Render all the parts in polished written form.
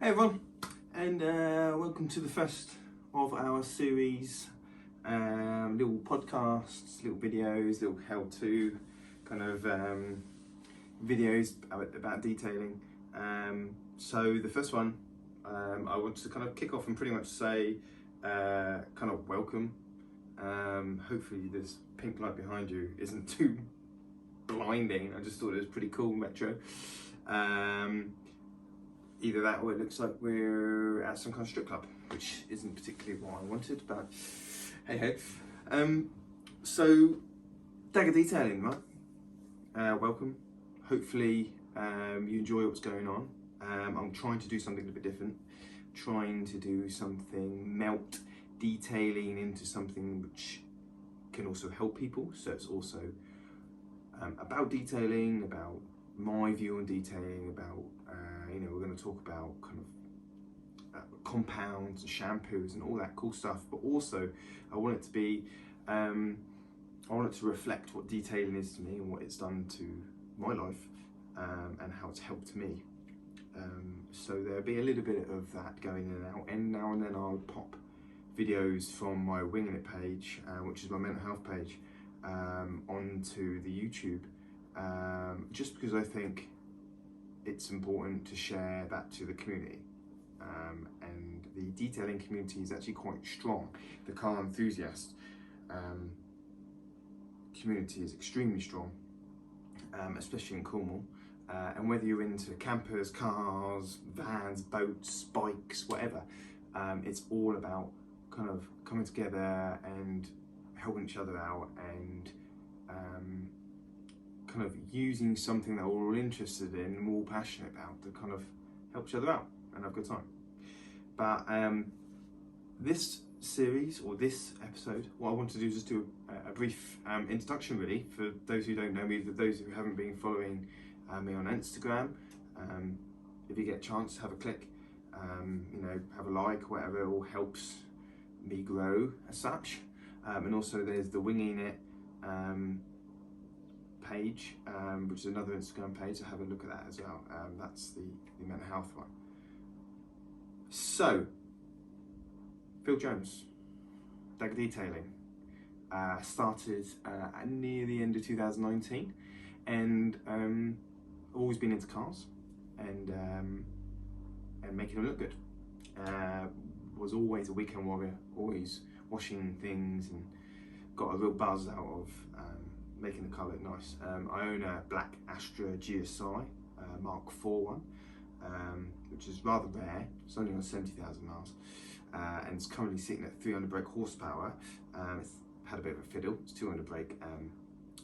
Hey everyone, and welcome to the first of our series, little podcasts, little videos, little how-to kind of videos about detailing. So the first one, I want to kind of kick off and pretty much say kind of welcome. Hopefully this pink light behind you isn't too blinding. I just thought it was pretty cool retro. Either that or it looks like we're at some kind of strip club, which isn't particularly what I wanted, but hey ho. So Dagger detailing, right? Welcome. Hopefully you enjoy what's going on. I'm trying to do something a bit different, trying to do something, melt detailing into something which can also help people. So it's also about detailing, about my view on detailing, about we're going to talk about kind of compounds and shampoos and all that cool stuff, but also I want it to be I want it to reflect what detailing is to me and what it's done to my life, and how it's helped me. So there'll be a little bit of that going in and out, and now and then I'll pop videos from my Winging It page, which is my mental health page, onto the YouTube, just because I think it's important to share that to the community, and the detailing community is actually quite strong. The car enthusiast community is extremely strong, especially in Cornwall, and whether you're into campers, cars, vans, boats, bikes, whatever, it's all about kind of coming together and helping each other out, and kind of using something that we're all interested in and we're all passionate about to kind of help each other out and have a good time. But this series, or this episode, what I want to do is just do a brief introduction really, for those who don't know me, for those who haven't been following me on Instagram. If you get a chance, have a click, have a like, whatever, it all helps me grow as such. And also there's the Winging It page, which is another Instagram page, so have a look at that as well. That's the mental health one. So, Phil Jones, Dagger Detailing, started near the end of 2019, and always been into cars and making them look good. Was always a weekend warrior, always washing things, and got a real buzz out of making the car look nice. I own a black Astra GSI Mark IV one, which is rather rare. It's only on 70,000 miles, and it's currently sitting at 300 brake horsepower. It's had a bit of a fiddle. It's 200 brake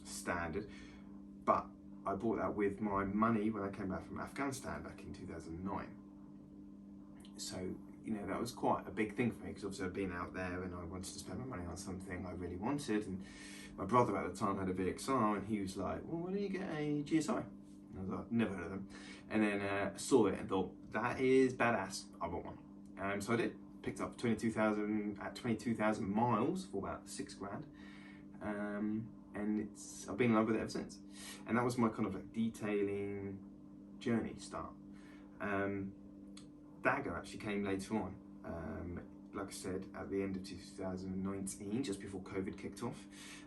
standard, but I bought that with my money when I came back from Afghanistan back in 2009. So that was quite a big thing for me, because obviously I'd been out there and I wanted to spend my money on something I really wanted. And my brother at the time had a VXR, and he was like, well, why don't you get a GSI? And I was like, never heard of them. And then saw it and thought, that is badass, I want one. So I did, picked up 22,000 miles for about $6,000. And I've been in love with it ever since. And that was my kind of like detailing journey start. Dagger actually came later on, like I said, at the end of 2019, just before COVID kicked off.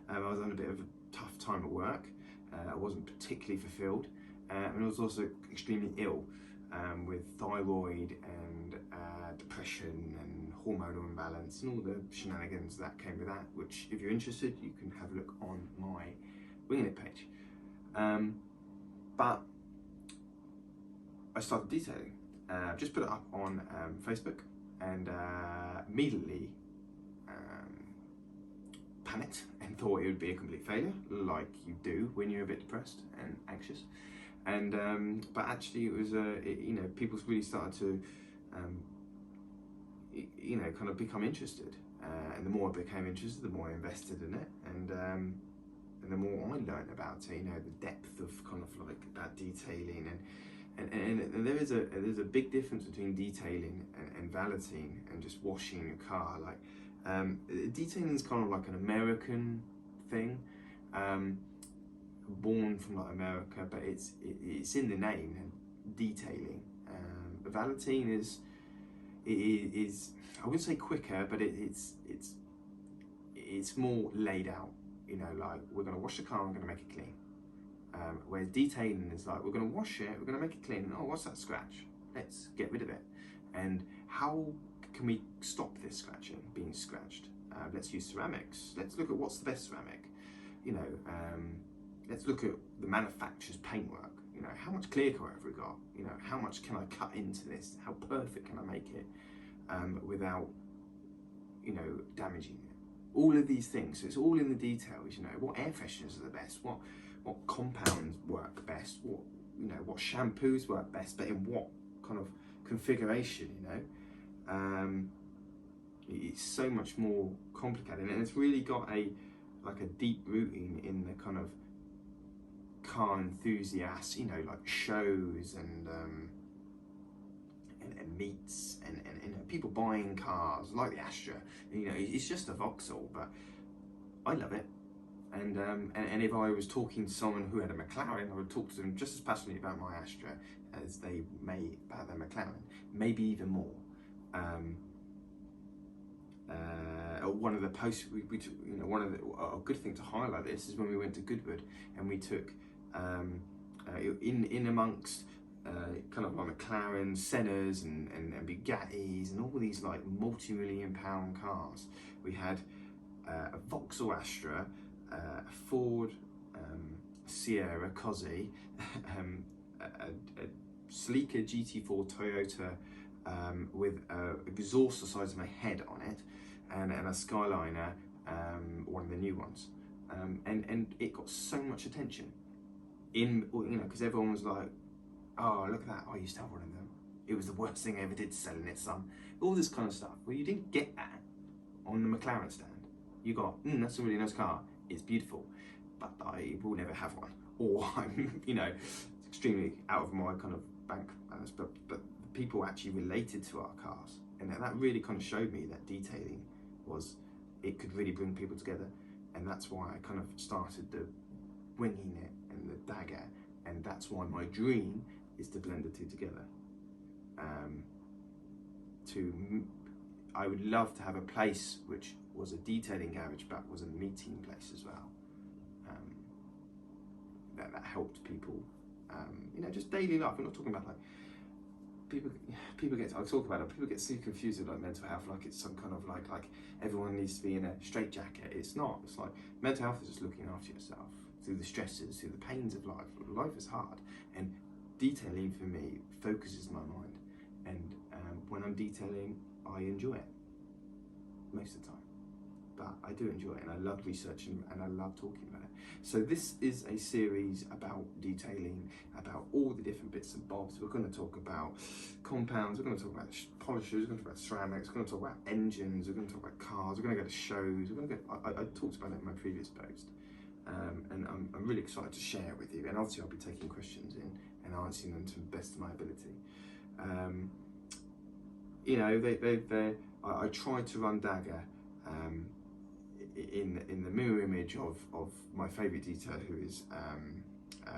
I was on a bit of a tough time at work. I wasn't particularly fulfilled, and I was also extremely ill, with thyroid and depression and hormonal imbalance and all the shenanigans that came with that, which, if you're interested, you can have a look on my Winging It page. But I started detailing. Just put it up on Facebook, and immediately panicked and thought it would be a complete failure, like you do when you're a bit depressed and anxious. And but actually it was people really started to kind of become interested, and the more I became interested, the more I invested in it, and the more I learned about it, the depth of kind of like that detailing, and there's a big difference between detailing and valeting and just washing your car. Like detailing is kind of like an American thing, born from like America, but it's in the name, detailing. Velveteen is I wouldn't say quicker, but it's more laid out. You know, like we're going to wash the car, I'm going to make it clean. Whereas detailing is like we're going to wash it, we're going to make it clean. Oh, what's that scratch? Let's get rid of it. And how can we stop this scratching, being scratched? Let's use ceramics. Let's look at what's the best ceramic. You know, let's look at the manufacturer's paintwork. You know, how much clear coat have we got? You know, how much can I cut into this? How perfect can I make it without, you know, damaging it? All of these things. So it's all in the details. You know, what air fresheners are the best? What compounds work best? What shampoos work best? But in what kind of configuration? You know, it's so much more complicated, and it's really got a deep rooting in the kind of car enthusiasts, you know, like shows and meets and you know, people buying cars like the Astra. You know, it's just a Vauxhall, but I love it. And if I was talking to someone who had a McLaren, I would talk to them just as passionately about my Astra as they may about their McLaren, maybe even more. One of the posts we took, you know, a good thing to highlight this is when we went to Goodwood and we took in amongst kind of like McLaren, Sennas and Bugattis and all these like multi-million-pound cars. We had a Vauxhall Astra, a Ford Sierra Cozzy, a sleeker GT4 Toyota with an exhaust the size of my head on it, and a Skyliner, one of the new ones, and it got so much attention because everyone was like, oh, look at that, I used to have one of them, it was the worst thing I ever did selling it, son. All this kind of stuff. Well, you didn't get that on the McLaren stand. You got, that's a really nice car, it's beautiful, but I will never have one, or I'm, you know, extremely out of my kind of bank balance, but people actually related to our cars, and that really kind of showed me that detailing it could really bring people together. And that's why I kind of started the winging it and the Dagger, and that's why my dream is to blend the two together. I would love to have a place which was a detailing garage but was a meeting place as well, that helped people, you know, just daily life. We're not talking about like people get, I talk about it, people get so confused with like mental health, like it's some kind of like everyone needs to be in a straitjacket. It's not. It's like mental health is just looking after yourself through the stresses, through the pains of life. Life is hard, and detailing for me focuses my mind, and when I'm detailing, I enjoy it most of the time. But I do enjoy it, and I love researching, and I love talking about it. So this is a series about detailing, about all the different bits and bobs. We're going to talk about compounds, we're going to talk about polishers, we're going to talk about ceramics, we're going to talk about engines, we're going to talk about cars, we're going to go to shows, we're going to go, I talked about it in my previous post, and I'm really excited to share it with you, and obviously I'll be taking questions in and answering them to the best of my ability. You know, I tried to run Dagger in the mirror image of my favourite detailer, who is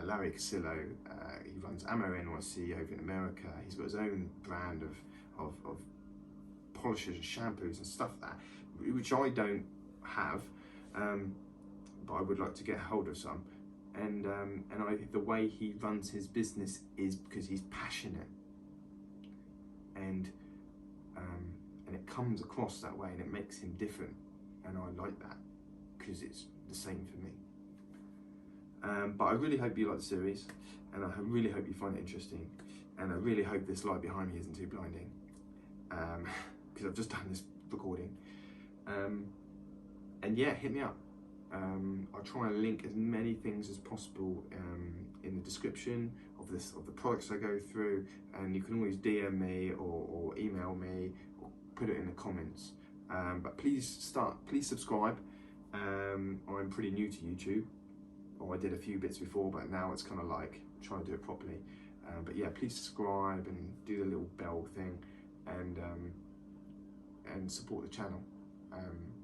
Larry Casillo. He runs Ammo NYC over in America. He's got his own brand of polishers and shampoos and stuff which I don't have, but I would like to get hold of some. And I think the way he runs his business is because he's passionate, and it comes across that way, and it makes him different. And I like that because it's the same for me. But I really hope you like the series, and I really hope you find it interesting, and I really hope this light behind me isn't too blinding, because I've just done this recording. And yeah, hit me up. I'll try and link as many things as possible in the description of the products I go through, and you can always DM me or email me or put it in the comments. But please subscribe. I'm pretty new to YouTube. I did a few bits before, but now it's kind of like trying to do it properly. But yeah, please subscribe and do the little bell thing, and support the channel,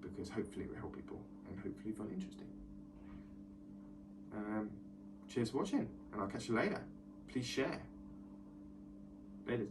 because hopefully it will help people and hopefully you find it interesting. Cheers for watching, and I'll catch you later. Please share. Later.